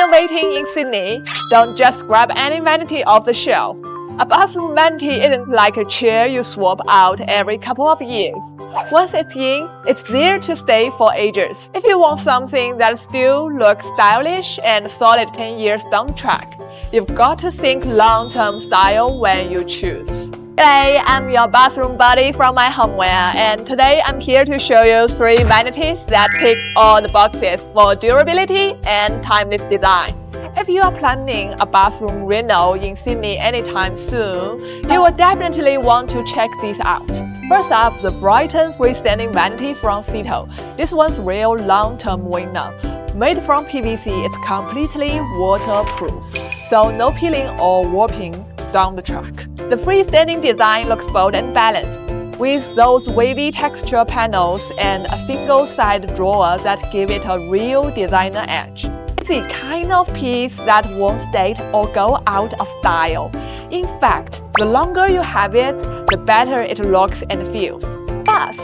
Renovating in Sydney? Don't just grab any vanity off the shelf. A bathroom vanity isn't like a chair you swap out every couple of years. Once it's in, it's there to stay for ages. If you want something that still looks stylish and solid 10 years down the track, you've got to think long-term style when you choose. Hey, I'm your bathroom buddy from MyHomeware, and today I'm here to show you 3 vanities that tick all the boxes for durability and timeless design. If you are planning a bathroom reno in Sydney anytime soon, you will definitely want to check these out. First up, the Brighton freestanding vanity from Cito. This one's real long-term winner. Made from PVC, it's completely waterproof, so no peeling or warping down the track. The freestanding design looks bold and balanced, with those wavy texture panels and a single side drawer that give it a real designer edge. It's the kind of piece that won't date or go out of style. In fact, the longer you have it, the better it looks and feels. Plus,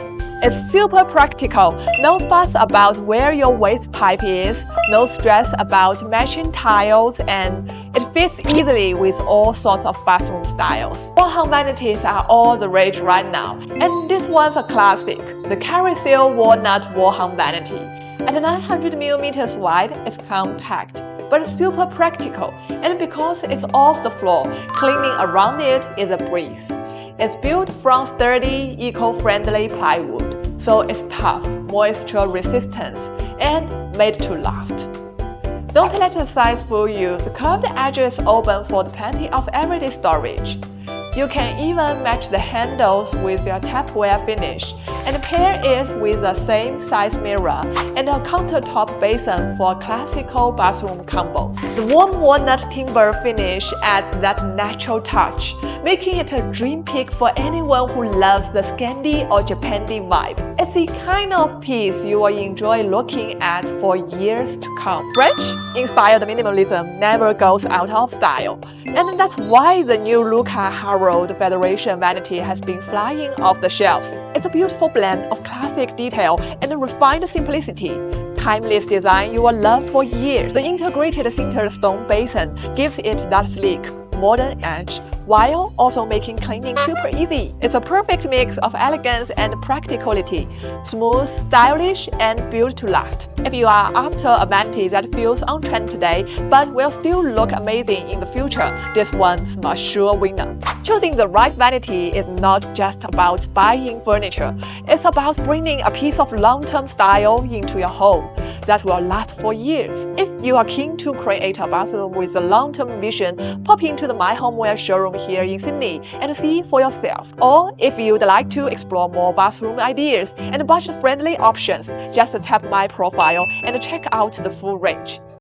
it's super practical. No fuss about where your waste pipe is, no stress about matching tiles, and it fits easily with all sorts of bathroom styles. Wall-hung vanities are all the rage right now, and this one's a classic, the Carousel Walnut Wall-hung Vanity. At 900mm wide, it's compact, but super practical, and because it's off the floor, cleaning around it is a breeze. It's built from sturdy, eco-friendly plywood, so it's tough, moisture-resistant, and made to last. Don't let the size fool you, the curved edges open for plenty of everyday storage. You can even match the handles with your tapware finish and pair it with the same size mirror and a countertop basin for a classical bathroom combo. The warm walnut timber finish adds that natural touch, making it a dream pick for anyone who loves the Scandi or Japandi vibe. It's the kind of piece you will enjoy looking at for years to come. French-inspired minimalism never goes out of style, and that's why the new Luca Renovation vanity has been flying off the shelves. It's a beautiful blend of classic detail and refined simplicity. Timeless design you will love for years. The integrated sintered stone basin gives it that sleek, modern edge, while also making cleaning super easy. It's a perfect mix of elegance and practicality, smooth, stylish, and built to last. If you are after a vanity that feels on trend today but will still look amazing in the future, this one's a sure winner. Choosing the right vanity is not just about buying furniture. It's about bringing a piece of long-term style into your home that will last for years. If you are keen to create a bathroom with a long-term vision, pop into the MyHomeware showroom here in Sydney and see for yourself. Or if you'd like to explore more bathroom ideas and budget-friendly options, just tap my profile and check out the full range.